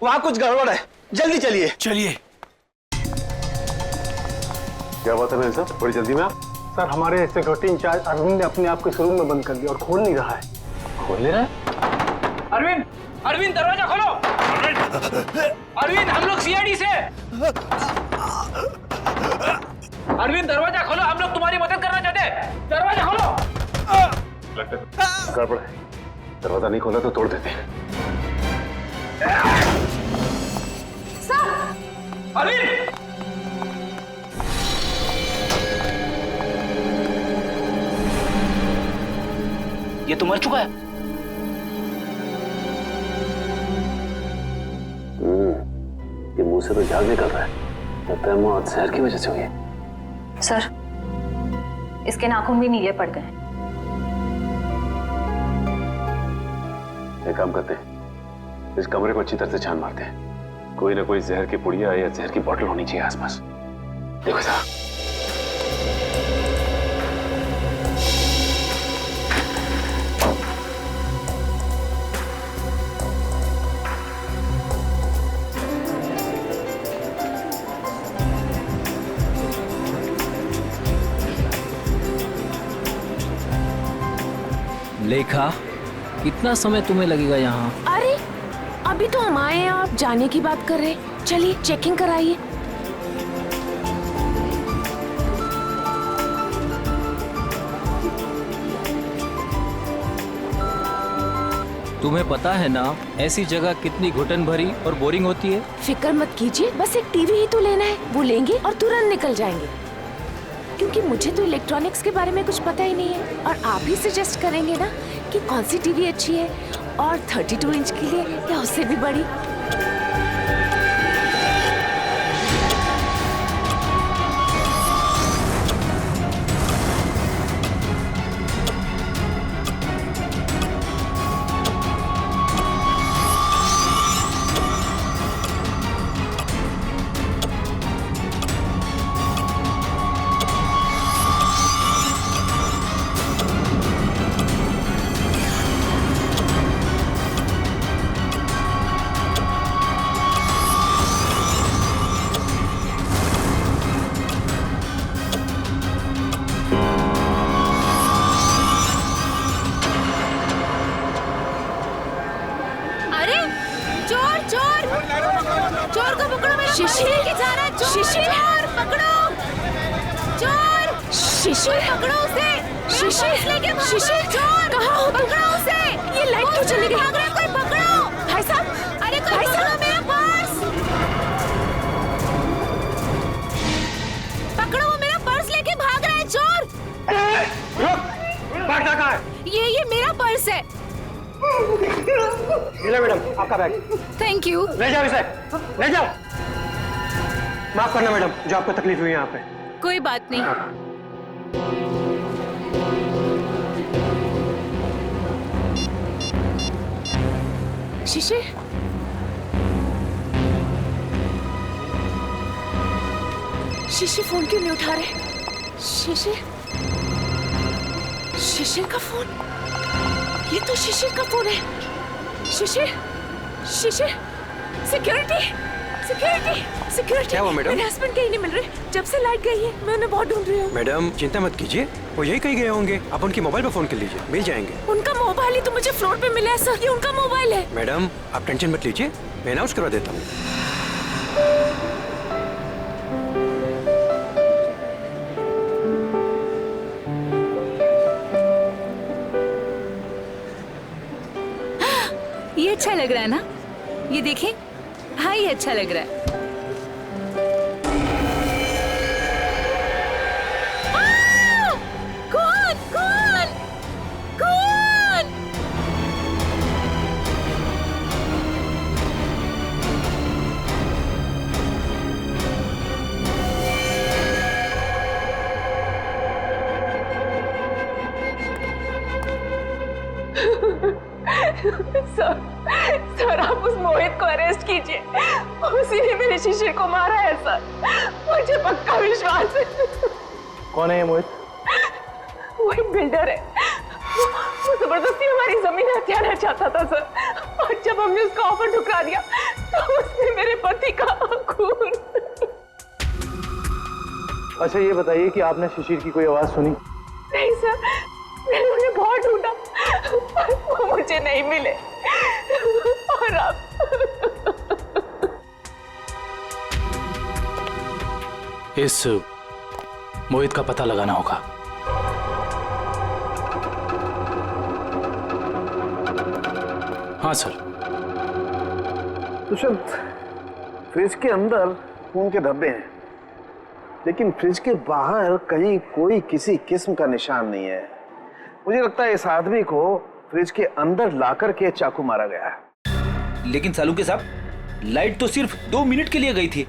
वहाँ कुछ गड़बड़ है, जल्दी चलिए। चलिए। क्या बात है मेरे साहब, बड़ी जल्दी में आप? सर हमारे सिक्योरिटी इंचार्ज अरविंद ने अपने आप को इस रूम में बंद कर दिया और खोल नहीं रहा है। खोल नहीं रहा है? अरविंद, अरविंद दरवाजा खोलो। अरविंद, हम लोग सीआईडी से। अरविंद दरवाजा खोलो, हम लोग तुम्हारी मदद करना चाहते हैं। दरवाजा खोलो। गड़बड़ है, दरवाजा नहीं खोला तो तोड़ देते हैं। अरविंद, ये तो मर चुका है। ये मुंह से तो झाग निकल रहा है, लगता है मौत जहर की वजह से हुई है। सर, इसके नाखून भी नीले पड़ गए। एक काम करते हैं, इस कमरे को अच्छी तरह से छान मारते हैं। कोई ना कोई जहर की पुड़िया या जहर की बोतल होनी चाहिए आसपास। देखो साहब। लेखा, कितना समय तुम्हें लगेगा यहाँ? अरे अभी तो हम आए हैं, आप जाने की बात कर रहे हैं। चलिए चेकिंग कराइए। तुम्हें पता है ना ऐसी जगह कितनी घुटन भरी और बोरिंग होती है? फिक्र मत कीजिए, बस एक टीवी ही तो लेना है, वो लेंगे और तुरंत निकल जाएंगे। क्योंकि मुझे तो इलेक्ट्रॉनिक्स के बारे में कुछ पता ही नहीं है, और आप ही सजेस्ट करेंगे ना कि कौन सी टीवी अच्छी है, और 32 इंच के लिए या उससे भी बड़ी। चोर को पकड़ो मेरा। शिशिर जा रहा है। शिशिर पकड़ो। चोर। शिशिर पकड़ो उसे। शिशिर लेके शिशिर चोर कहाँ हो? पकड़ो उसे। ये लाइट क्यों चली गई? भाग रहा है कोई, पकड़ो। भाई साहब, अरे भाई साहब मेरा पर्स पकड़ो, वो मेरा पर्स लेके भाग रहा है चोर। रुक, भागता कहाँ है? ये मेरा पर्स है। मिला मैडम आपका बैग। Thank you. ले जाओ इसे, ले जाओ। माफ करना मैडम, जो आपको तकलीफ हुई यहाँ पे। कोई बात नहीं। शिशिर, शिशिर फोन क्यों नहीं उठा रहे? शिशिर, शिशिर का फोन, ये तो शिशिर का फोन है। शिशिर, शिशिर, सिक्योरिटी, सिक्योरिटी, सिक्योरिटी। क्या हुआ मैडम? मेरे हस्बैंड कहीं नहीं मिल रहे, जब से लाइट गई है मैं उन्हें बहुत ढूंढ रही हूँ। मैडम चिंता मत कीजिए, वो यही कहीं गए होंगे। आप उनके मोबाइल पर फोन कर लीजिए, मिल जाएंगे। उनका मोबाइल ही तो मुझे फ्लोर पे मिला है सर, ये उनका मोबाइल है। मैडम आप टेंशन मत लीजिए, मैं अनाउंस करवा देता हूँ। ये अच्छा लग रहा है ना? ये देखें, हाँ ये अच्छा लग रहा है। कौन कौन कौन? सर आप उस मोहित को अरेस्ट कीजिए, उसी ने मेरे शिशिर को मारा है सर, मुझे पक्का विश्वास है। कौन है ये मोहित? वो एक बिल्डर है, वो जबरदस्ती हमारी जमीन हथियाना चाहता था सर, और जब हमने उसका ऑफर ठुकरा दिया तो उसने मेरे पति का खून। अच्छा ये बताइए कि आपने शिशिर की कोई आवाज सुनी? नहीं सर, मैंने उन्हें बहुत ढूंढा, वो मुझे नहीं मिले। और अब इस मोहित का पता लगाना होगा। हाँ सर। तो शायद फ्रिज के अंदर खून के धब्बे हैं, लेकिन फ्रिज के बाहर कहीं कोई किसी किस्म का निशान नहीं है। मुझे लगता है इस आदमी को फ्रिज के अंदर लाकर के चाकू मारा गया है। लेकिन सालुके साहब, लाइट तो सिर्फ 2 मिनट के लिए गई थी।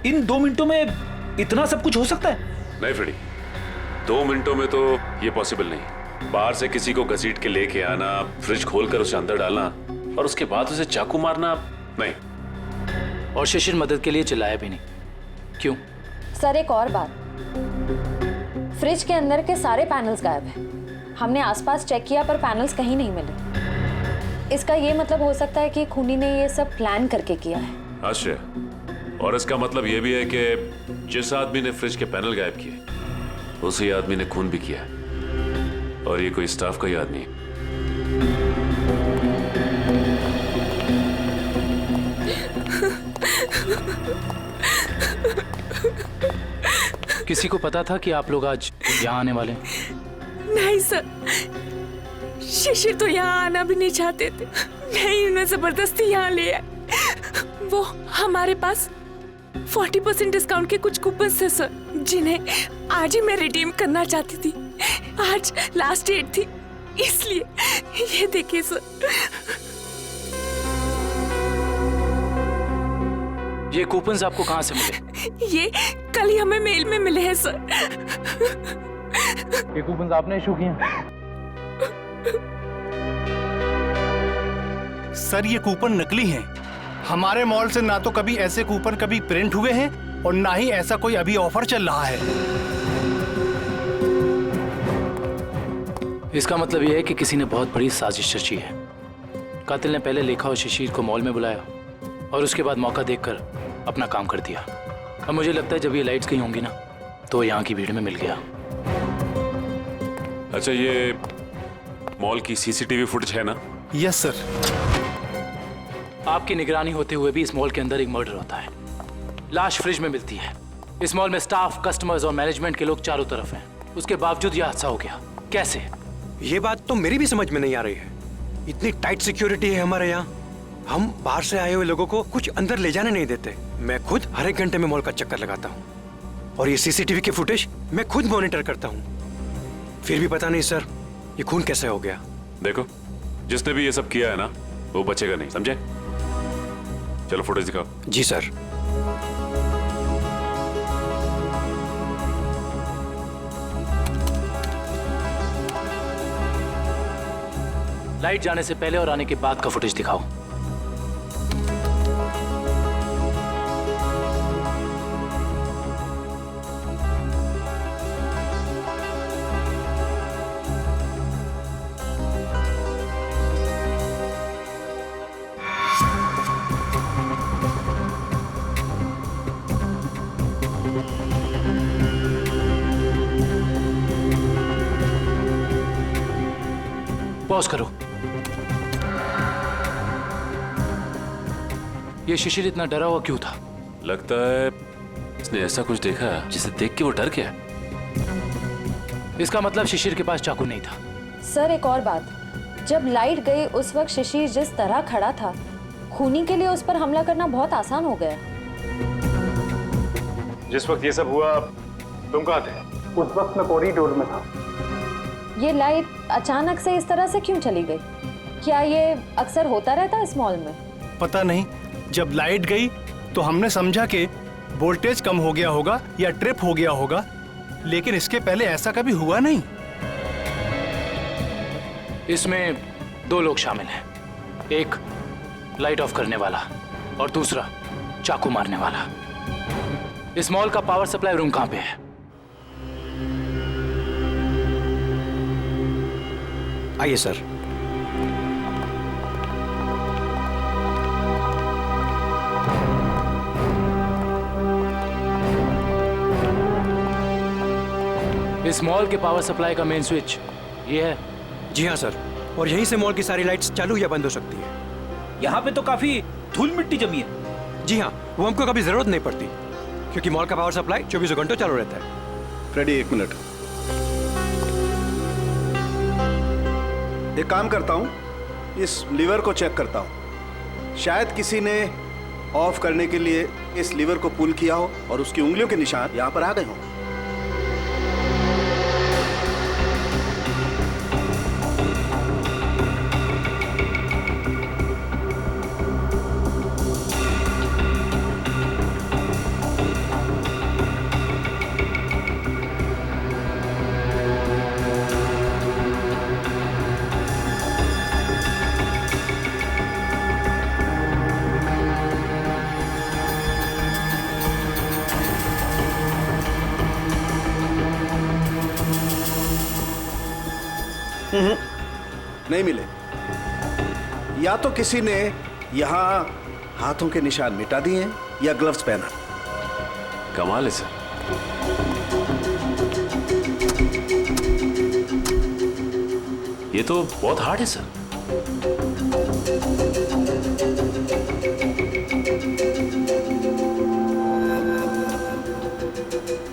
इन 2 मिनटों में इतना सब कुछ हो सकता है? नहीं फ्रेडी, 2 मिनटों में तो ये पॉसिबल नहीं। बाहर से किसी को घसीट के लेके आना, फ्रिज खोलकर उसे अंदर डालना और उसके बाद उसे चाकू मारना, नहीं। और शिशिर मदद के लिए चिल्लाया भी नहीं। क्यों? सर एक और बात, फ्रिज के अंदर के सारे पैनल्स गायब हैं। हमने आसपास चेक किया पर पैनल्स कहीं नहीं मिले। इसका ये मतलब हो सकता है कि खूनी ने ये सब प्लान करके किया है। आश्चर्य। और इसका मतलब ये भी है कि जिस आदमी ने फ्रिज के पैनल गायब किए उसी आदमी ने खून भी किया, और ये कोई स्टाफ का ही आदमी है। किसी को पता था कि आप लोग आज यहाँ आने वाले हैं? नहीं सर, शिशिर तो यहाँ आना भी नहीं चाहते थे। नहीं, उन्हें जबरदस्ती यहाँ ले आए। वो हमारे पास 40% डिस्काउंट के कुछ कूपन थे सर, जिन्हें आज ही मैं रिडीम करना चाहती थी। आज लास्ट डेट थी, इसलिए ये देखिए सर। ये कूपन्स आपको कहाँ से मिले? ये कल ही हमें मेल में मिले हैं सर। ये कूपन आपने इशू किए? सर ये कूपन नकली हैं। हमारे मॉल से ना तो कभी ऐसे कूपन कभी प्रिंट हुए हैं और ना ही ऐसा कोई अभी ऑफर चल रहा है। इसका मतलब यह है कि किसी ने बहुत बड़ी साजिश रची है। कातिल ने पहले लेखा और शिशिर को मॉल में बुलाया और उसके बाद मौका देखकर अपना काम कर दिया। अब मुझे लगता है जब ये लाइट्स गई होंगी ना, तो यहाँ की भीड़ में मिल गया। अच्छा, ये मॉल की सीसीटीवी फुटेज है ना? Yes sir. आपकी निगरानी होते हुए भी इस मॉल के अंदर एक मर्डर होता है। लाश फ्रिज में मिलती है। इस मॉल में स्टाफ, कस्टमर्स और मैनेजमेंट के लोग चारों तरफ हैं। उसके बावजूद यह हादसा हो गया। कैसे? ये बात तो मेरी भी समझ में नहीं आ रही है। इतनी टाइट सिक्योरिटी है हमारे यहाँ, हम बाहर से आए हुए लोगों को कुछ अंदर ले जाने नहीं देते। मैं खुद हर एक घंटे में मॉल का चक्कर लगाता हूँ और ये सीसीटीवी की फुटेज मैं खुद मॉनिटर करता हूँ। फिर भी पता नहीं सर, ये खून कैसे हो गया। देखो, जिसने भी ये सब किया है ना, वो बचेगा नहीं, समझे? चलो फुटेज दिखाओ। जी सर। लाइट जाने से पहले और आने के बाद का फुटेज दिखाओ। पॉज करो। ये शिशिर इतना डरा हुआ क्यों था? लगता है इसने ऐसा कुछ देखा जिसे देख के वो डर गया। इसका मतलब शिशिर के पास चाकू नहीं था। सर एक और बात, जब लाइट गई उस वक्त शिशिर जिस तरह खड़ा था, खूनी के लिए उस पर हमला करना बहुत आसान हो गया। जिस वक्त ये सब हुआ तुम कहाँ थे? उस वक्त मैं कॉरिडोर में था। ये लाइट अचानक से इस तरह से क्यों चली गई? क्या ये अक्सर होता रहता है इस मॉल में? पता नहीं, जब लाइट गई तो हमने समझा कि वोल्टेज कम हो गया होगा या ट्रिप हो गया होगा, लेकिन इसके पहले ऐसा कभी हुआ नहीं। इसमें 2 लोग शामिल हैं, एक लाइट ऑफ करने वाला और दूसरा चाकू मारने वाला। इस मॉल का पावर सप्लाई रूम कहां पे है? आइए सर। इस मॉल के पावर सप्लाई का मेन स्विच ये है? जी हाँ सर, और यहीं से मॉल की सारी लाइट्स चालू या बंद हो सकती है। यहाँ पे तो काफी धूल मिट्टी जमी है। जी हाँ, वो हमको कभी जरूरत नहीं पड़ती क्योंकि मॉल का पावर सप्लाई 24 घंटों चालू रहता है। फ्रेडी, एक मिनट। एक काम करता हूँ, इस लीवर को चेक करता हूँ। शायद किसी ने ऑफ करने के लिए इस लीवर को पुल किया हो और उसकी उंगलियों के निशान यहाँ पर आ गए हों। नहीं मिले। या तो किसी ने यहाँ हाथों के निशान मिटा दिए हैं या ग्लव्स पहना। कमाल है सर। ये तो बहुत हार्ड है सर।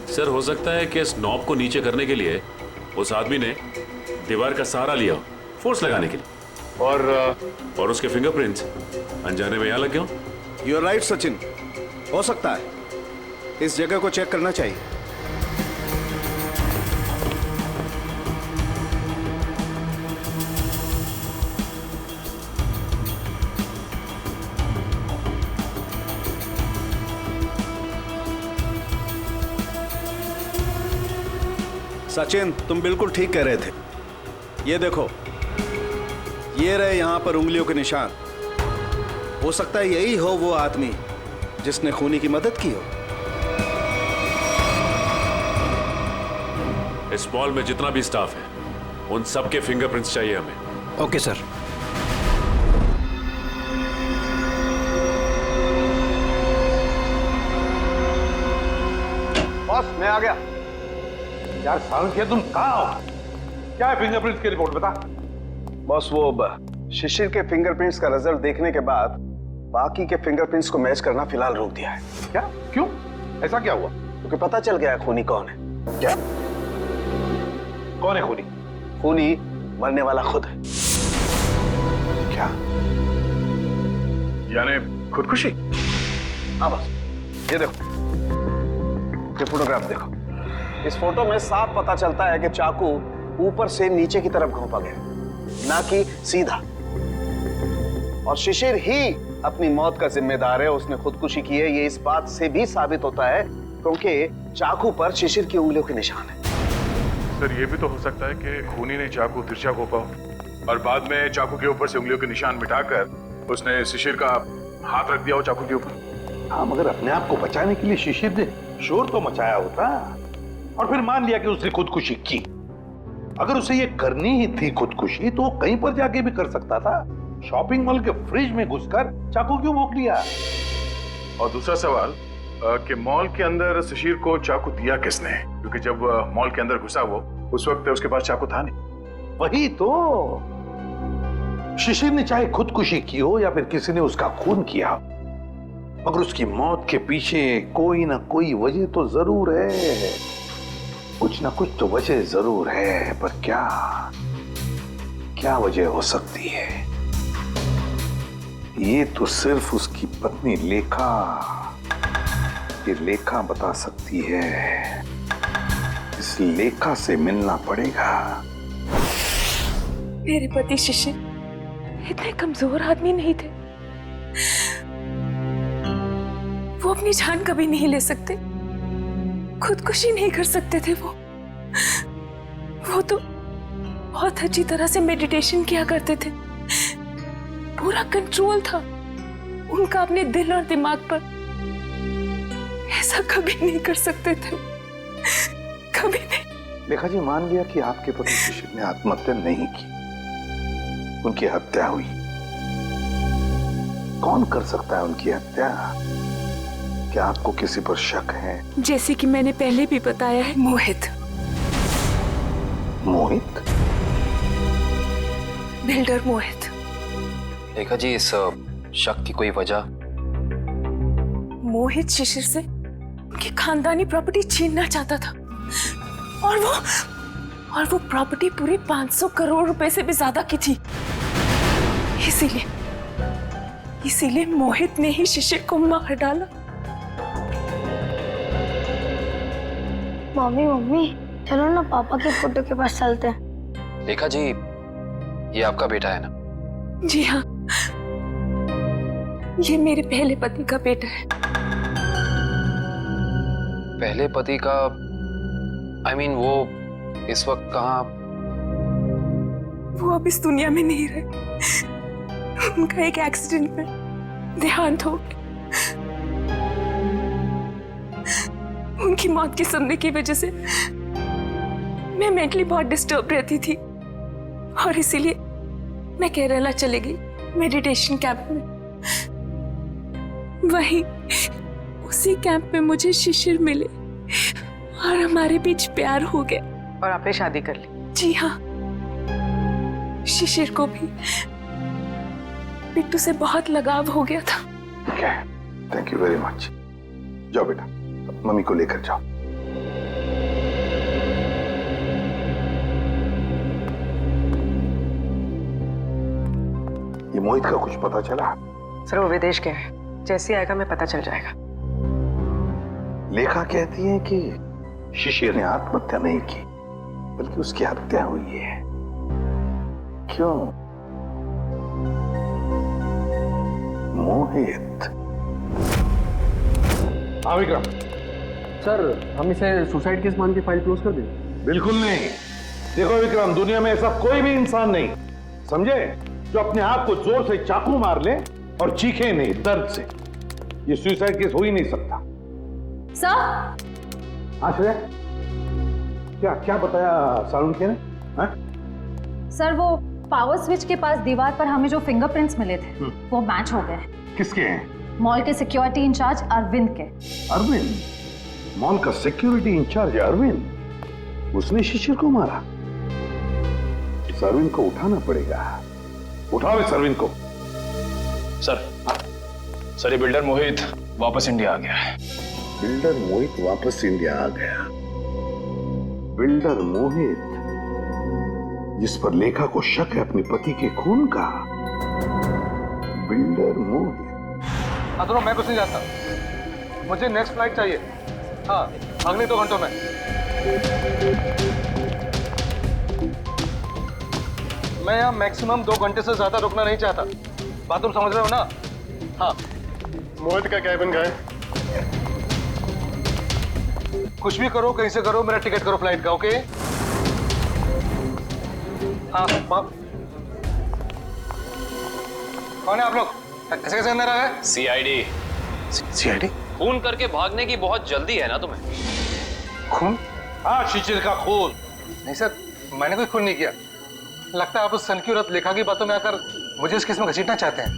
सर, हो सकता है कि इस नॉब को नीचे करने के लिए उस आदमी ने दीवार का सहारा लिया, फोर्स लगाने के लिए, और उसके फिंगरप्रिंट्स अनजाने में यहाँ लग गए। यू आर राइट सचिन, हो सकता है। इस जगह को चेक करना चाहिए। सचिन, तुम बिल्कुल ठीक कह रहे थे। ये देखो, ये रहे यहां पर उंगलियों के निशान। हो सकता है यही हो वो आदमी जिसने खूनी की मदद की हो। इस मॉल में जितना भी स्टाफ है उन सबके फिंगरप्रिंट्स चाहिए हमें। Okay sir. बॉस, मैं आ गया। यार सांख्य, तुम कहाँ हो? क्या है फिंगरप्रिंट्स की रिपोर्ट, बता। बॉस, वो शिशिर के फिंगरप्रिंट्स का रिजल्ट देखने के बाद बाकी के फिंगरप्रिंट्स को मैच करना फिलहाल रोक दिया है। क्या? क्यों? ऐसा क्या हुआ? क्योंकि पता चल गया खूनी कौन है। क्या? कौन है खूनी? खूनी मरने वाला खुद है। क्या? यानी खुदकुशी? हाँ बॉस, ये देखो, ये फोटोग्राफ देखो। इस फोटो में साफ पता चलता है कि चाकू ऊपर से नीचे की तरफ घोंपा गया, ना कि सीधा। और शिशिर ही अपनी मौत का जिम्मेदार है, उसने खुदकुशी की है। ये इस बात से भी साबित होता है क्योंकि चाकू पर शिशिर की उंगलियों के निशान है। सर, ये भी तो हो सकता है कि खूनी ने चाकू तिरछा घोंपा हो और बाद में चाकू के ऊपर से उंगलियों के निशान मिटाकर उसने शिशिर का हाथ रख दिया हो चाकू के ऊपर। हाँ, मगर अपने आप को बचाने के लिए शिशिर ने शोर तो मचाया होता और फिर मान लिया कि उसने खुदकुशी की। अगर उसे ये करनी ही थी खुदकुशी तो वो कहीं पर जाके भी कर सकता था। शॉपिंग मॉल के फ्रिज में घुसकर चाकू क्यों भोंक लिया? और दूसरा सवाल कि मॉल के अंदर शिशिर को चाकू दिया किसने? क्योंकि जब मॉल के अंदर घुसा वो, उस वक्त उसके पास चाकू था नहीं। वही तो, शिशिर ने चाहे खुदकुशी की हो या फिर किसी ने उसका खून किया, मगर उसकी मौत के पीछे कोई ना कोई वजह तो जरूर है। कुछ ना कुछ तो वजह जरूर है, पर क्या वजह हो सकती है? ये तो सिर्फ उसकी पत्नी लेखा बता सकती है। इस लेखा से मिलना पड़ेगा। मेरे पति शिशिर इतने कमजोर आदमी नहीं थे। वो अपनी जान कभी नहीं ले सकते, खुदकुशी नहीं कर सकते थे। वो तो बहुत अच्छी तरह से मेडिटेशन किया करते थे। पूरा कंट्रोल था उनका अपने दिल और दिमाग पर। ऐसा कभी नहीं कर सकते थे, कभी नहीं। लेखा जी, मान लिया कि आपके पति शिशिर ने आत्महत्या नहीं की, उनकी हत्या हुई। कौन कर सकता है उनकी हत्या? क्या आपको किसी पर शक है? जैसे कि मैंने पहले भी बताया है, मोहित। मोहित? बिल्डर मोहित। देखा जी, इस शक की कोई वजह? मोहित शिशिर से उनकी खानदानी प्रॉपर्टी छीनना चाहता था और वो प्रॉपर्टी पूरे 500 करोड़ रुपए से भी ज्यादा की थी। इसीलिए मोहित ने ही शिशिर को मार डाला। मम्मी चलो ना पापा के फोटो के पास चलते हैं। देखा जी, ये आपका बेटा है ना? जी हाँ, ये मेरे पहले पति का बेटा है। पहले पति का? I mean, वो इस वक्त कहाँ? वो अब इस दुनिया में नहीं रहे। उनका एक एक्सीडेंट में देहांत हो गया। उनकी मौत के सुनने की वजह से मैं मेंटली बहुत डिस्टर्ब रहती थी और इसीलिए मैं केरला चली गई मेडिटेशन कैंप में। वहीं उसी कैंप में मुझे शिशिर मिले और हमारे बीच प्यार हो गया। और आपने शादी कर ली? जी हाँ, शिशिर को भी पिट्टू से बहुत लगाव हो गया था। Thank you very much. जाओ बेटा, मम्मी को लेकर जाओ। ये मोहित का कुछ पता चला? सर वो विदेश गया है, जैसे आएगा मैं पता चल जाएगा। लेखा कहती है कि शिशिर ने आत्महत्या नहीं की बल्कि उसकी हत्या हुई है। क्यों? मोहित। हाँ विक्रम। सर, हम इसे सुसाइड केस मान के फाइल क्लोज कर दें? बिल्कुल नहीं। देखो विक्रम, दुनिया में ऐसा कोई भी इंसान नहीं, समझे, जो अपने आप को जोर से चाकू मार ले और चीखे नहीं दर्द से। ये सुसाइड केस हो ही नहीं सकता। सर। हाँ श्रेया, क्या बताया सालुंखे ने? हाँ? सर, वो पावर स्विच के पास दीवार पर हमें जो फिंगरप्रिंट्स मिले थे वो मैच हो गए। किसके हैं? मॉल के सिक्योरिटी इंचार्ज अरविंद के। अरविंद? मॉल का सिक्योरिटी इंचार्ज अरविंद? उसने शिशिर को मारा? इस अरविंद को उठाना पड़ेगा। उठाओ इस अरविंद को। सर ये बिल्डर मोहित वापस इंडिया आ गया है। बिल्डर मोहित वापस इंडिया आ गया? बिल्डर मोहित जिस पर लेखा को शक है अपने पति के खून का? बिल्डर मोहित। दोनों मैं कुछ नहीं जानता, मुझे नेक्स्ट फ्लाइट चाहिए। हाँ, अगले 2 घंटों में। मैं यहाँ मैक्सिमम 2 घंटे से ज्यादा रुकना नहीं चाहता। बात तुम समझ रहे हो ना? हाँ। मोहित का कैबिन का है। कुछ भी करो, कहीं से करो, मेरा टिकट करो फ्लाइट का। ओके? हाँ। कौन है आप लोग? ऐसे कैसे अंदर आ गए? सीआईडी। सीआईडी? खून करके भागने की बहुत जल्दी है ना तुम्हें? खून? हाँ, शिशिर का खून। नहीं सर, मैंने कोई खून नहीं किया। लगता है आप उस सन की औरत लेखा की बातों में आकर मुझे इस केस में घसीटना चाहते हैं।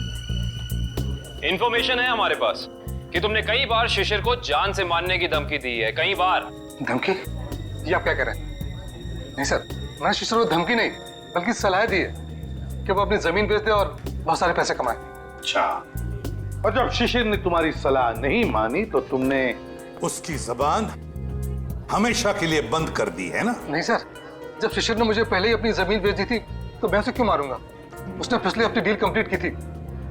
इंफॉर्मेशन है हमारे पास कि तुमने कई बार शिशिर को जान से मारने की धमकी दी है। कई बार। धमकी? ये आप क्या कह रहे हैं? नहीं सर, मैंने शिशिर को धमकी नहीं बल्कि सलाह दी है कि वो अपनी जमीन बेच दे और बहुत सारे पैसे कमाए। अच्छा, और जब शिशिर ने तुम्हारी सलाह नहीं मानी तो तुमने उसकी जबान हमेशा के लिए बंद कर दी है ना? नहीं सर, जब शिशिर ने मुझे पहले ही अपनी जमीन बेच दी थी तो मैं उसे क्यों मारूंगा? उसने पिछले हफ्ते डील कंप्लीट की थी,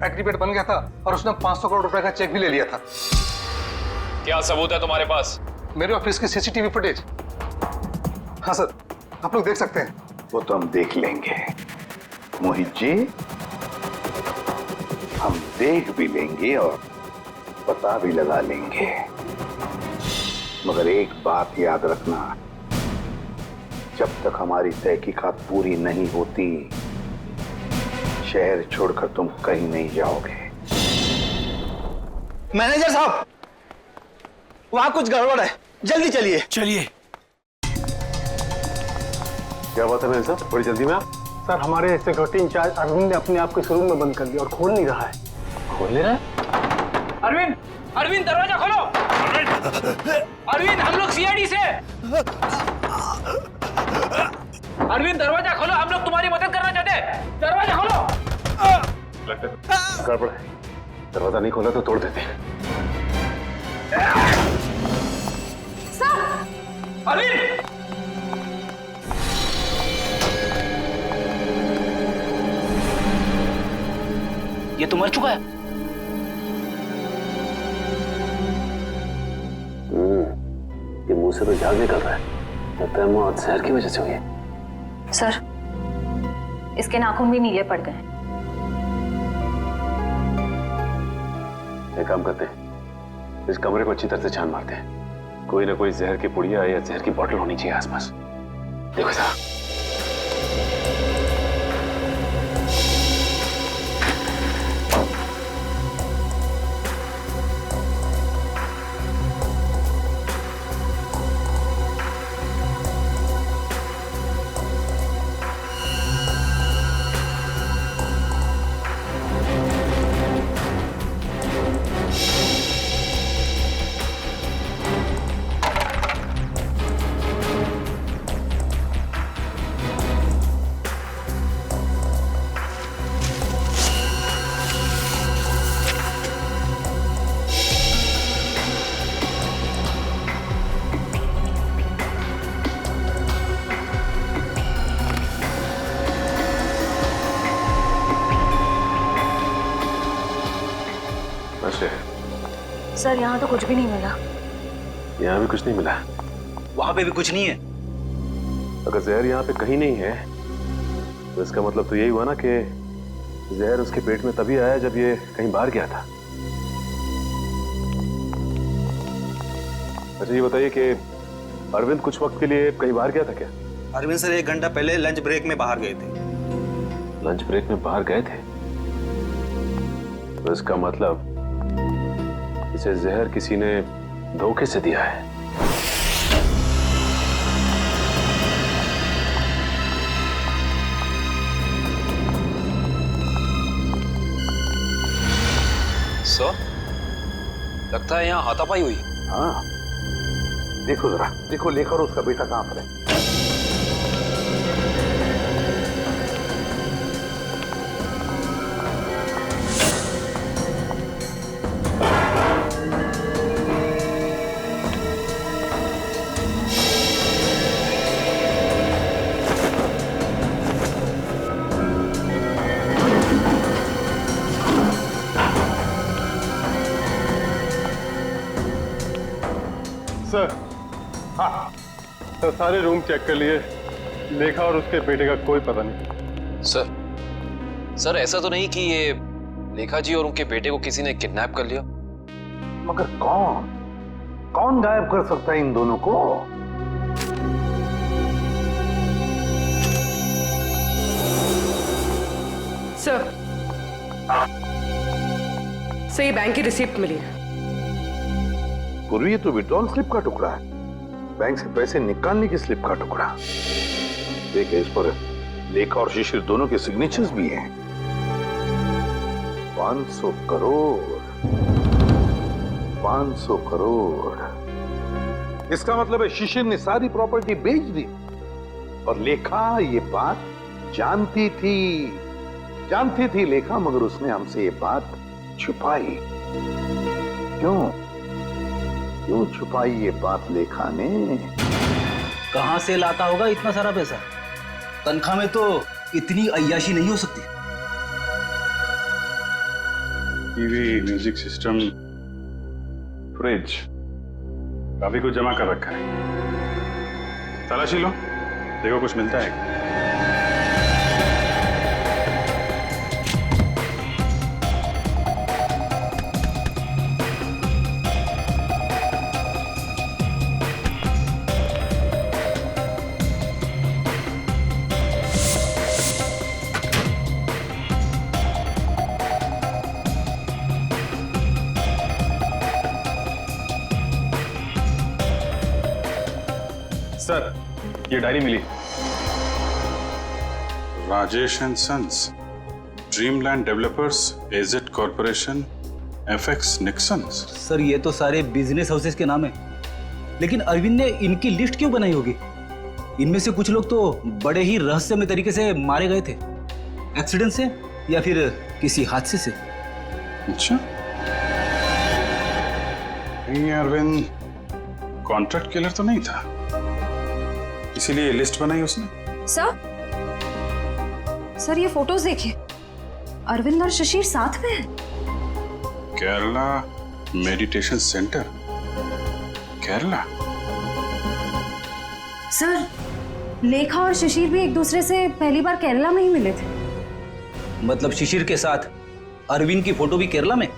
एग्रीमेंट बन गया था और उसने 500 करोड़ रुपए का चेक भी ले लिया था। क्या सबूत है तुम्हारे पास? मेरे ऑफिस की सीसीटीवी फुटेज। हाँ सर, आप लोग देख सकते हैं। वो तो हम देख लेंगे मोहित जी, हम देख भी लेंगे और पता भी लगा लेंगे, मगर एक बात याद रखना, जब तक हमारी तहकीकात पूरी नहीं होती शहर छोड़कर तुम कहीं नहीं जाओगे। मैनेजर साहब, वहां कुछ गड़बड़ है, जल्दी चलिए। चलिए। क्या बात है मैनेजर साहब, बड़ी जल्दी में आप? सर, हमारे सिक्योरिटी इंचार्ज अरविंद ने अपने आप को इस रूम में बंद कर दिया और खोल नहीं रहा है। खोल नहीं रहा है? अरविंद, अरविंद दरवाजा खोलो। अरविंद, हम लोग सीआईडी से। अरविंद दरवाजा खोलो, हम लोग तुम्हारी मदद करना चाहते हैं। दरवाजा खोलो। गड़बड़ है, दरवाजा नहीं खोला तो तोड़ देते हैं। अरविंद! ये तो मर चुका है। ये मुंह से तो झाग निकल रहा है, लगता है मौत जहर की वजह से हुई है। सर, इसके नाखून भी नीले पड़ गए। एक काम करते हैं, इस कमरे को अच्छी तरह से छान मारते हैं। कोई ना कोई जहर की पुड़िया या जहर की बोतल होनी चाहिए आसपास। देखो जरा। सर, यहाँ तो कुछ भी नहीं मिला। यहाँ भी कुछ नहीं मिला, वहां पे भी कुछ नहीं है। अगर जहर यहाँ पे कहीं नहीं है तो इसका मतलब तो यही हुआ ना कि जहर उसके पेट में तभी आया जब ये कहीं बाहर गया था। अच्छा ये बताइए कि अरविंद कुछ वक्त के लिए कहीं बाहर गया था क्या? अरविंद सर 1 घंटा पहले लंच ब्रेक में बाहर गए थे। लंच ब्रेक में बाहर गए थे, तो इसका मतलब इसे जहर किसी ने धोखे से दिया है। सर, लगता है यहाँ हाथापाई हुई। हाँ, देखो जरा, देखो लेखा और उसका बेटा कहाँ पर है। सर, हाँ सर, सारे रूम चेक कर लिए, लेखा और उसके बेटे का कोई पता नहीं। सर ऐसा तो नहीं कि ये लेखा जी और उनके बेटे को किसी ने किडनैप कर लिया? मगर कौन गायब कर सकता है इन दोनों को? सर, ये बैंक की रिसिप्ट मिली है। पूर्वी, ये तो विड्रॉल स्लिप का टुकड़ा है, बैंक से पैसे निकालने की स्लिप का टुकड़ा। देखिए, इस पर लेखा और शिशिर दोनों के सिग्नेचर्स भी हैं। 500 करोड़, 500 करोड़। इसका मतलब है शिशिर ने सारी प्रॉपर्टी बेच दी और लेखा ये बात जानती थी लेखा, मगर उसने हमसे ये बात छुपाई। क्यों छुपाई ये बात लेखा ने? कहां से लाता होगा इतना सारा पैसा? तनख्वाह में तो इतनी अय्याशी नहीं हो सकती। टीवी, म्यूजिक सिस्टम, फ्रिज, काफी कुछ जमा कर रखा है। तलाशी लो, देखो कुछ मिलता है। सर, ये डायरी मिली। Rajesh and Sons, Dreamland Developers, एजेट कॉर्पोरेशन, एफएक्स निक्सन्स। सर ये तो सारे बिजनेस हाउसेस के नाम है, लेकिन अरविंद ने इनकी लिस्ट क्यों बनाई होगी? इनमें से कुछ लोग तो बड़े ही रहस्यमय तरीके से मारे गए थे, एक्सीडेंट से या फिर किसी हादसे से। अच्छा, ये अरविंद कॉन्ट्रैक्ट किलर तो नहीं था, इसीलिए लिस्ट बनाई उसने। सर ये फोटोज देखिए, अरविंद और शिशिर साथ में हैं। Kerala meditation centre, Kerala. Sir लेखा और शिशिर भी एक दूसरे से पहली बार केरला में ही मिले थे। मतलब शिशिर के साथ अरविंद की फोटो भी केरला में?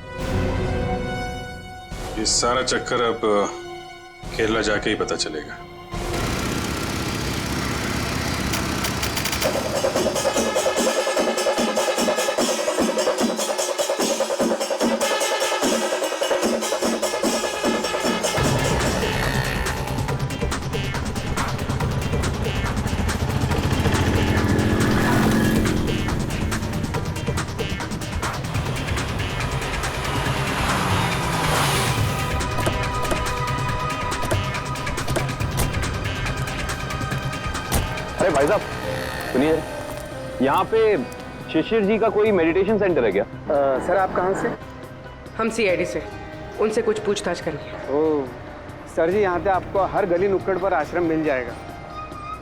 ये सारा चक्कर अब केरला जाके ही पता चलेगा। अरे भाई साहब सुनिए, यहाँ पे शिशिर जी का कोई मेडिटेशन सेंटर है क्या? सर आप कहाँ से? हम सीआईडी से, उनसे कुछ पूछताछ करनी है। ओह सर जी, यहाँ पे आपको हर गली नुक्कड़ पर आश्रम मिल जाएगा।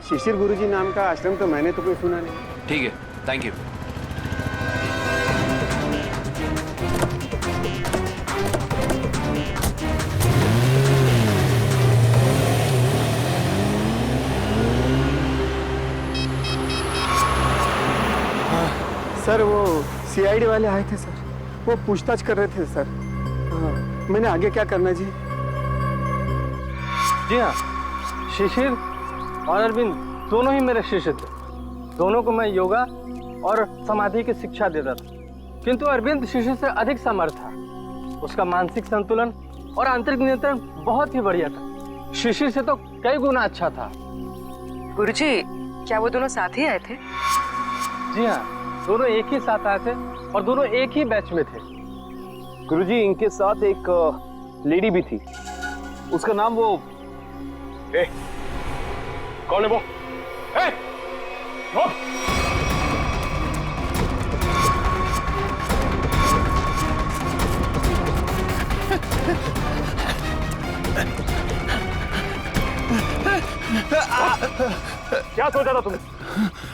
शिशिर गुरुजी नाम का आश्रम तो मैंने तो कोई सुना नहीं। ठीक है, थैंक यू। सर वो सीआईडी वाले आए थे सर, वो पूछताछ कर रहे थे सर। हाँ, मैंने आगे क्या करना जी? जी हाँ, शिशिर और अरविंद दोनों ही मेरे शिष्य थे। दोनों को मैं योगा और समाधि की शिक्षा देता था, किंतु अरविंद शिशिर से अधिक समर्थ था। उसका मानसिक संतुलन और आंतरिक नियंत्रण बहुत ही बढ़िया था। शिशिर से तो कई गुना अच्छा था। गुरुजी, क्या वो दोनों साथ ही आए थे? जी हाँ, दोनों एक ही साथ आए थे और दोनों एक ही बैच में थे। गुरुजी इनके साथ एक लेडी भी थी, उसका नाम वो कौन है वो? क्या सोचा था तुमने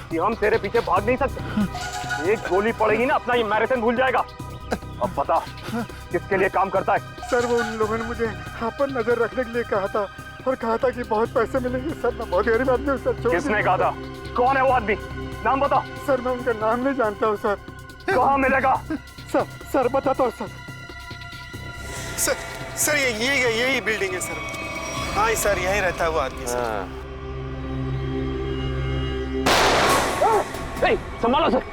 कि हम तेरे पीछे भाग नहीं सकते? एक गोली पड़ेगी ना, अपना ये मैराथन भूल जाएगा। अब बता किसके लिए काम करता है? सर वो उन लोगों ने मुझे यहाँ पर नजर रखने के लिए कहा था और कहा था कि बहुत पैसे मिलेंगे। सर मैं बहुत गरीब आदमी हूँ सर। किसने कहा था? कौन है वो आदमी? नाम बता। सर मैं उनका नाम नहीं जानता हूँ सर। कहाँ मिलेगा? सर बताता हूँ सर। सर यही बिल्डिंग है सर। हाँ सर यही रहता है वो आदमी सर। संभालो सर।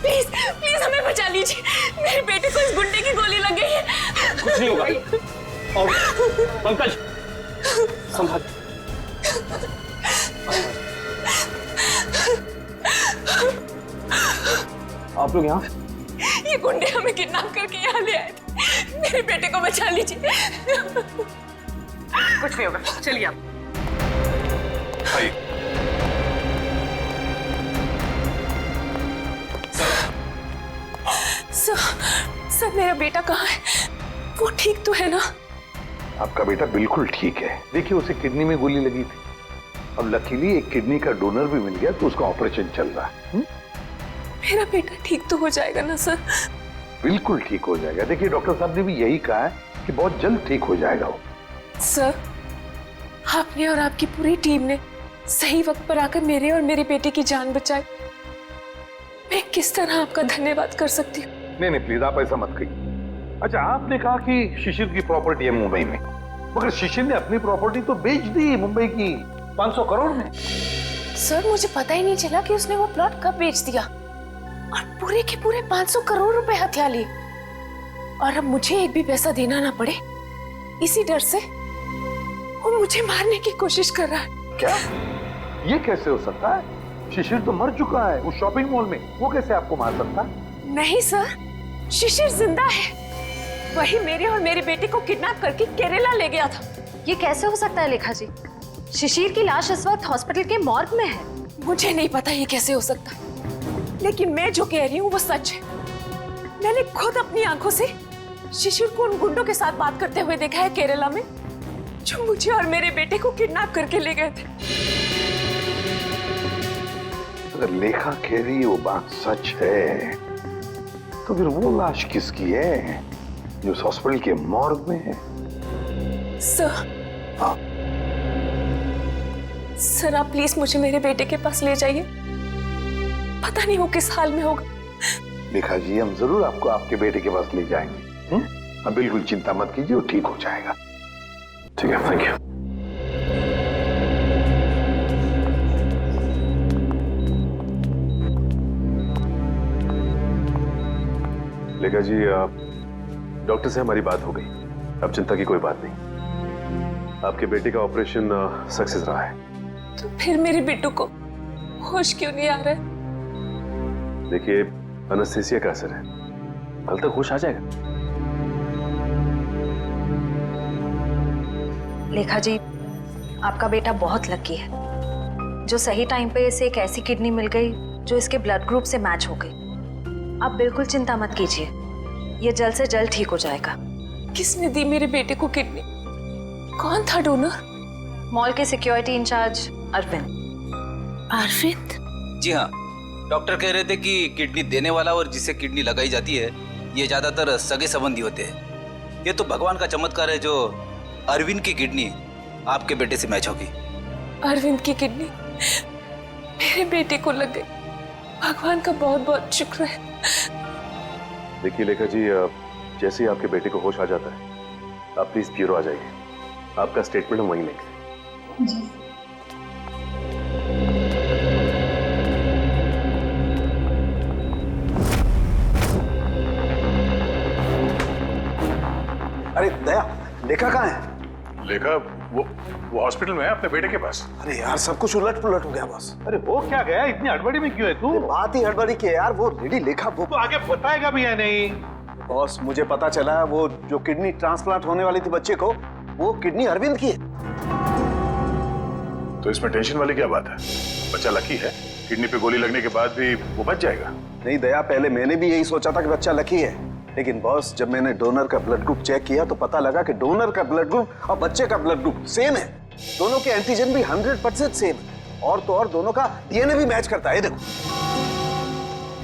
प्लीज हमें बचा लीजिए, मेरे बेटे को इस गुंडे की गोली लग गई है। कुछ नहीं होगा। और पंकज संभाल। आप लोग यहाँ? ये गुंडे हमें किडनैप करके यहाँ ले आए थे। मेरे बेटे को बचा लीजिए। कुछ नहीं होगा, चलिए आप। सर मेरा बेटा कहाँ है? वो ठीक तो है ना? आपका बेटा बिल्कुल ठीक है। देखिए उसे किडनी में गोली लगी थी। अब लकीली एक किडनी का डोनर भी मिल गया तो उसका ऑपरेशन चल रहा है। मेरा बेटा ठीक तो हो जाएगा ना सर? बिल्कुल ठीक हो जाएगा। देखिए डॉक्टर साहब ने भी यही कहा है कि बहुत जल्द ठीक हो जाएगा वो। सर आपने और आपकी पूरी टीम ने सही वक्त पर आकर मेरे और मेरे बेटे की जान बचाई। मैं किस तरह आपका धन्यवाद कर सकती हूँ? नहीं प्लीज आप ऐसा मत कहिए। अच्छा आपने कहा कि शिशिर की प्रॉपर्टी है मुंबई में, मगर शिशिर ने अपनी प्रॉपर्टी तो बेच दी मुंबई की 500 करोड़ में। सर मुझे पता ही नहीं चला कि उसने वो प्लॉट कब बेच दिया और पूरे के पूरे 500 करोड़ रुपए हथिया लिए। और अब मुझे एक भी पैसा देना ना पड़े इसी डर से वो मुझे मारने की कोशिश कर रहा है। क्या? ये कैसे हो सकता है? शिशिर तो मर चुका है उस शॉपिंग मॉल में, वो कैसे आपको मार सकता है? नहीं सर, शिशिर जिंदा है। वही मेरे और मेरे बेटे को किडनैप करके केरला ले गया था। ये कैसे हो सकता है लेखा जी? शिशिर की लाश इस वक्त हॉस्पिटल के मॉर्ग में है। मुझे नहीं पता ये कैसे हो सकता है, लेकिन मैं जो कह रही हूँ वो सच है। मैंने खुद अपनी आंखों से शिशिर को उन गुंडों के साथ बात करते हुए देखा है केरला में, जो मुझे और मेरे बेटे को किडनैप करके ले गए थे। अगर लेखा कह रही है वो बात सच है तो फिर वो लाश किसकी है जो उस हॉस्पिटल के मॉर्ग में है? सर, सर आप प्लीज मुझे मेरे बेटे के पास ले जाइए। पता नहीं वो किस हाल में होगा। लेखा जी हम जरूर आपको आपके बेटे के पास ले जाएंगे। अब बिल्कुल चिंता मत कीजिए, वो ठीक हो जाएगा। ठीक है, थैंक यू। लेखा जी डॉक्टर से हमारी बात हो गई, अब चिंता की कोई बात नहीं। आपके बेटे का ऑपरेशन सक्सेस रहा है। तो फिर मेरे बेटू को होश क्यों नहीं आ रहा है? देखिए एनेस्थीसिया का असर है, कल तक होश आ जाएगा। लेखा जी आपका बेटा बहुत लकी है जो सही टाइम पे इसे एक ऐसी किडनी मिल गई जो इसके ब्लड ग्रुप से मैच हो गई। आप बिल्कुल चिंता मत कीजिए, ये जल्द से जल्द ठीक हो जाएगा। किसने दी मेरे बेटे को किडनी? कौन था डोनर? मॉल के सिक्योरिटी इंचार्ज अरविंद। अरविंद? जी हाँ, डॉक्टर कह रहे थे कि किडनी देने वाला और जिसे किडनी लगाई जाती है ये ज्यादातर सगे संबंधी होते हैं। ये तो भगवान का चमत्कार है जो अरविंद की किडनी आपके बेटे से मैच होगी। अरविंद की किडनी मेरे बेटे को लग गई, भगवान का बहुत बहुत शुक्र है। देखिए लेखा जी जैसे ही आपके बेटे को होश आ जाता है आप प्लीज ब्यूरो आ जाइए, आपका स्टेटमेंट हम वहीं लेंगे। जी। अरे दया, लेखा कहाँ है? लेखा वो हॉस्पिटल में है अपने बेटे के पास। अरे यार सब कुछ उलट पुलट हो गया बॉस। अरे हो क्या गया? इतनी हड़बड़ी में क्यों है तू? बात ही हड़बड़ी की है यार। वो लेडी लेखा वो तो आगे बताएगा भी या नहीं? बॉस मुझे पता चला वो जो किडनी ट्रांसप्लांट होने वाली थी बच्चे को, वो किडनी अरविंद की है। तो इसमें टेंशन वाली क्या बात है? बच्चा लकी है, किडनी पे गोली लगने के बाद भी वो बच जाएगा। नहीं दया, पहले मैंने भी यही सोचा था कि बच्चा लकी है, लेकिन बॉस जब मैंने डोनर का ब्लड ग्रुप चेक किया तो पता लगा कि डोनर का ब्लड ग्रुप और बच्चे का ब्लड ग्रुप सेम है। दोनों के एंटीजन भी 100% सेम है, और तो और दोनों का डीएनए भी मैच करता है। देखो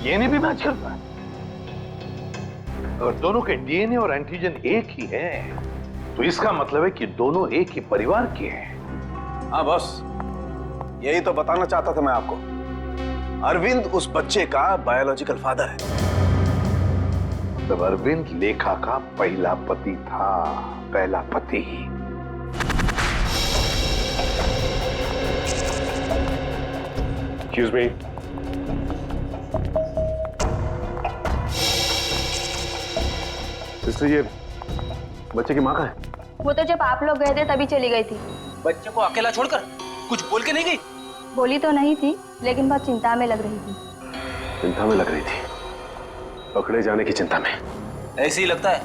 डीएनए भी मैच करता है। अगर दोनों के डीएनए और एंटीजन एक ही है तो इसका मतलब है कि दोनों एक ही परिवार के हैं। हाँ बॉस, यही तो बताना चाहता था मैं आपको। अरविंद उस बच्चे का बायोलॉजिकल फादर है। तब अरविंद लेखा का पहला पति था, पहला पति। Excuse me. सिस्टर ये बच्चे की माँ कहाँ है? वो तो जब आप लोग गए थे तभी चली गई थी। बच्चे को अकेला छोड़कर कुछ बोल के नहीं गई? बोली तो नहीं थी, लेकिन बहुत चिंता में लग रही थी। चिंता में लग रही थी? पकड़े जाने की चिंता में। ऐसे ही लगता है।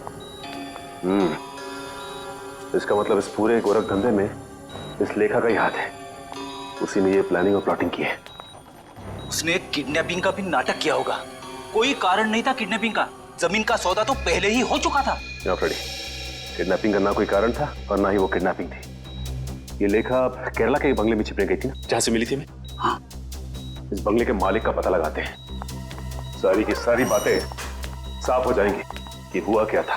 इसका मतलब इस पूरे गोरख धंधे में इस लेखा का ही हाथ है। उसी ने ये प्लानिंग और प्लॉटिंग की है। उसने किडनैपिंग का भी नाटक किया होगा। कोई कारण नहीं था किडनैपिंग का। जमीन का सौदा तो पहले ही हो चुका था। या फ्रेडी, किडनैपिंग का ना कोई कारण था और ना ही वो किडनैपिंग थी। ये लेखा केरला के बंगले में छिपने गई थी ना, जहां से मिली थी हमें। हाँ। इस बंगले के मालिक का पता लगाते हैं। सारी की सारी बातें साफ हो जाएंगी कि हुआ क्या था।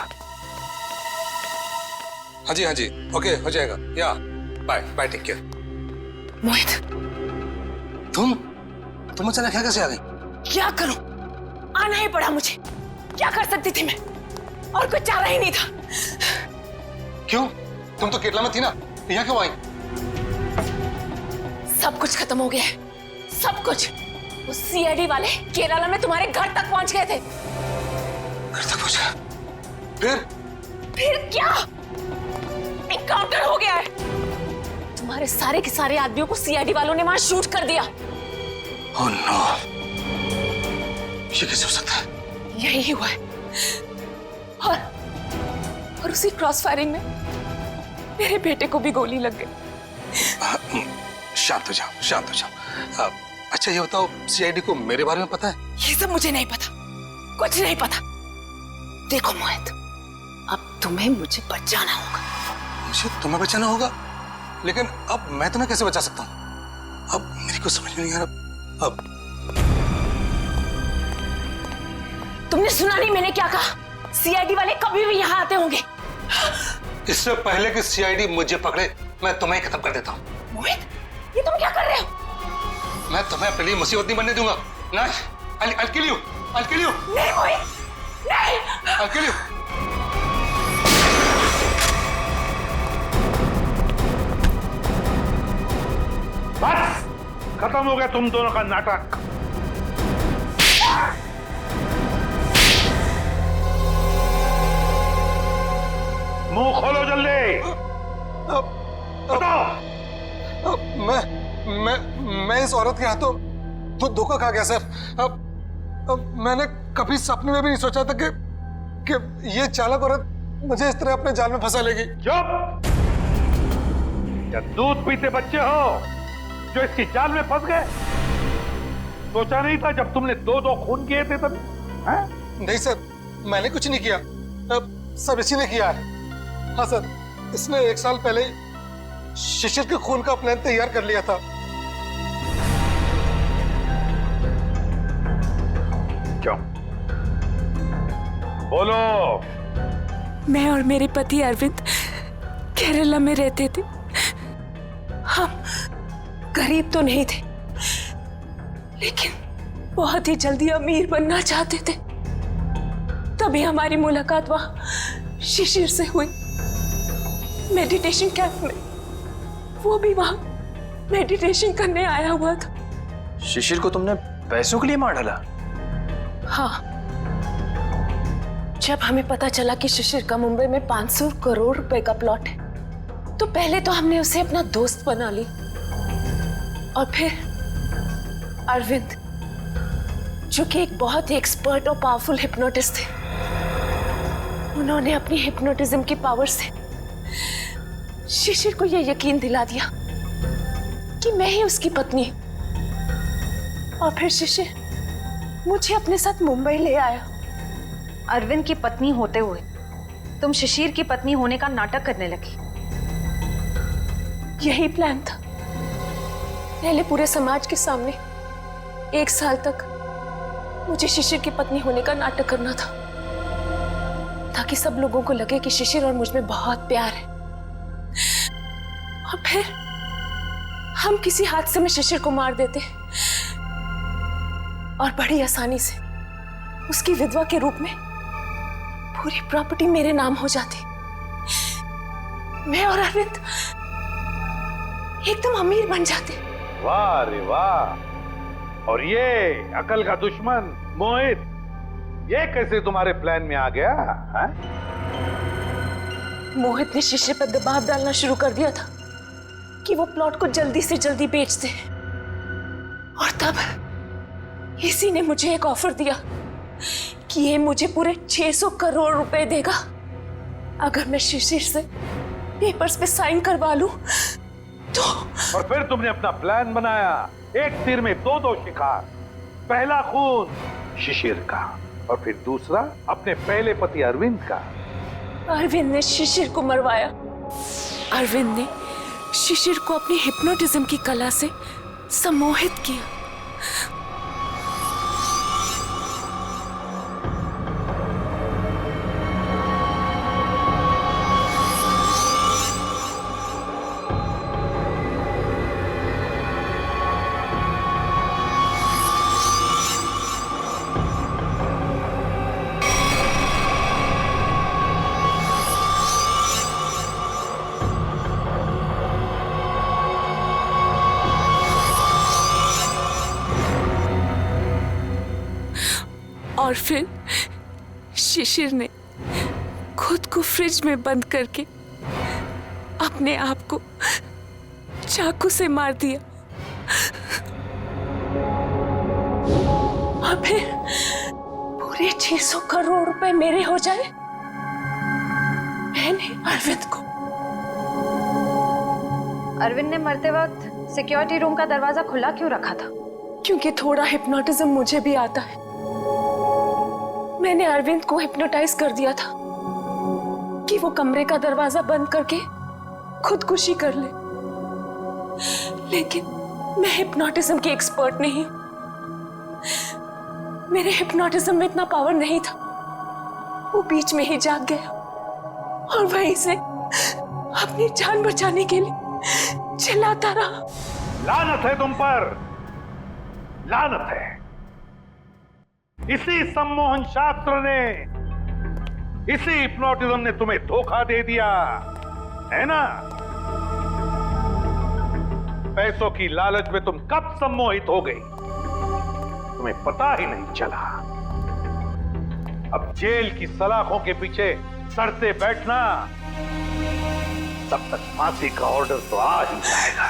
हाँ जी, ओके, हो जाएगा। या बाय बाय, टेक केयर। मोहित, तुम अचानक क्या कैसे आ गई? क्या करूं? आना ही पड़ा मुझे। क्या कर सकती थी मैं? और कुछ चारा ही नहीं था। क्यों? तुम तो केरला में थी ना, यहाँ क्यों आई? सब कुछ खत्म हो गया है, सब कुछ। वो सीआईडी वाले केरला में तुम्हारे घर तक पहुंच गए थे। घर तक पहुंच गए? फिर क्या? एनकाउंटर हो गया है। तुम्हारे सारे के सारे आदमियों को सीआईडी वालों ने वहां शूट कर दिया। ओह नो, ये कैसे हो सकता है? यही हुआ है। और उसी क्रॉस फायरिंग में मेरे बेटे को भी गोली लग गई। शांत हो जाओ। अच्छा ये बताओ, सीआईडी को मेरे बारे में पता है? ये सब मुझे नहीं पता, कुछ नहीं पता। देखो मोहित, अब तुम्हें मुझे बचाना होगा। मुझे तुम्हें बचाना होगा? लेकिन अब मैं तुम्हें कैसे बचा सकता हूँ? अब मेरी कुछ समझ में नहीं आ रहा। अब तुमने सुना नहीं मैंने क्या कहा? सीआईडी वाले कभी भी यहाँ आते होंगे। इससे पहले कि सीआईडी मुझे पकड़े, मैं तुम्हें खत्म कर देता हूँ। मोहित, ये तुम क्या कर रहे हो? मैं तुम्हें अपने लिए मुसीबत नहीं बनने दूंगा। नहीं, I'll kill you. नहीं मोहित, नहीं। I'll kill you. बस खत्म हो गया तुम दोनों का नाटक। मुंह खोलो जल्दी। बताओ। मैं इस औरत के हाथों तो धोखा खा गया सर। अब मैंने कभी सपने में भी नहीं सोचा था कि ये चालाक औरत मुझे इस तरह अपने जाल में फंसा लेगी। चुप! क्या दूध पीते बच्चे हो जो इसकी जाल में फंस गए? सोचा नहीं था जब तुमने दो खून किए थे तभी? नहीं सर, मैंने कुछ नहीं किया। सब इसी ने किया है। हाँ सर, इसने 1 साल पहले शिशिर के खून का प्लान तैयार कर लिया था। क्यों? बोलो। मैं और मेरे पति अरविंद केरला में रहते थे। हम गरीब तो नहीं थे, लेकिन बहुत ही जल्दी अमीर बनना चाहते थे। तभी हमारी मुलाकात वहां शिशिर से हुई, मेडिटेशन कैंप में। वो भी वहां मेडिटेशन करने आया हुआ था। शिशिर को तुमने पैसों के लिए मार डाला? हाँ, जब हमें पता चला कि शिशिर का मुंबई में 500 करोड़ रुपए का प्लॉट है, तो पहले तो हमने उसे अपना दोस्त बना ली, और फिर अरविंद, जो कि एक बहुत ही एक्सपर्ट और पावरफुल हिप्नोटिस्ट थे, उन्होंने अपनी हिप्नोटिज्म की पावर से शिशिर को यह यकीन दिला दिया कि मैं ही उसकी पत्नी हूं। और फिर शिशिर मुझे अपने साथ मुंबई ले आया। अरविंद की पत्नी होते हुए तुम शिशिर की पत्नी होने का नाटक करने लगी। यही प्लान था। पहले पूरे समाज के सामने 1 साल तक मुझे शिशिर की पत्नी होने का नाटक करना था, ताकि सब लोगों को लगे कि शिशिर और मुझ में बहुत प्यार है। और फिर हम किसी हादसे में शिशिर को मार देते और बड़ी आसानी से उसकी विधवा के रूप में पूरी प्रॉपर्टी मेरे नाम हो जाती। मैं और अरविंद एकदम अमीर बन जाते। वाह रे वाह! और ये अकल का दुश्मन मोहित, ये कैसे तुम्हारे प्लान में आ गया? है? मोहित ने शिशिर पर दबाव डालना शुरू कर दिया था कि वो प्लॉट को जल्दी से जल्दी बेच दे। और तब इसी ने मुझे एक ऑफर दिया कि ये मुझे पूरे 600 करोड़ रुपए देगा अगर मैं शिशिर से पेपर्स पे साइन करवा लूं तो। और फिर तुमने अपना प्लान बनाया, एक तीर में दो शिकार। पहला खून शिशिर का और फिर दूसरा अपने पहले पति अरविंद का। अरविंद ने शिशिर को मरवाया। अरविंद ने शिशिर को अपनी हिप्नोटिज्म की कला से सम्मोहित किया। और फिर शिशिर ने खुद को फ्रिज में बंद करके अपने आप को चाकू से मार दिया। और फिर पूरे 600 करोड़ रुपए मेरे हो जाए। मैंने अरविंद को। अरविंद ने मरते वक्त सिक्योरिटी रूम का दरवाजा खुला क्यों रखा था? क्योंकि थोड़ा हिप्नोटिज्म मुझे भी आता है। मैंने अरविंद को हिप्नोटाइज कर दिया था कि वो कमरे का दरवाजा बंद करके खुदकुशी कर ले। लेकिन मैं हिप्नोटिज्म की एक्सपर्ट नहीं हूं। मेरे हिप्नोटिज्म में इतना पावर नहीं था। वो बीच में ही जाग गया और वहीं से अपनी जान बचाने के लिए चिल्लाता रहा। लानत है तुम पर, लानत है। इसी सम्मोहन शास्त्र ने, इसी हिप्नोटिज्म ने तुम्हें धोखा दे दिया है ना? पैसों की लालच में तुम कब सम्मोहित हो गई, तुम्हें पता ही नहीं चला। अब जेल की सलाखों के पीछे सड़ते बैठना, तब तक फांसी का ऑर्डर तो आ ही जाएगा।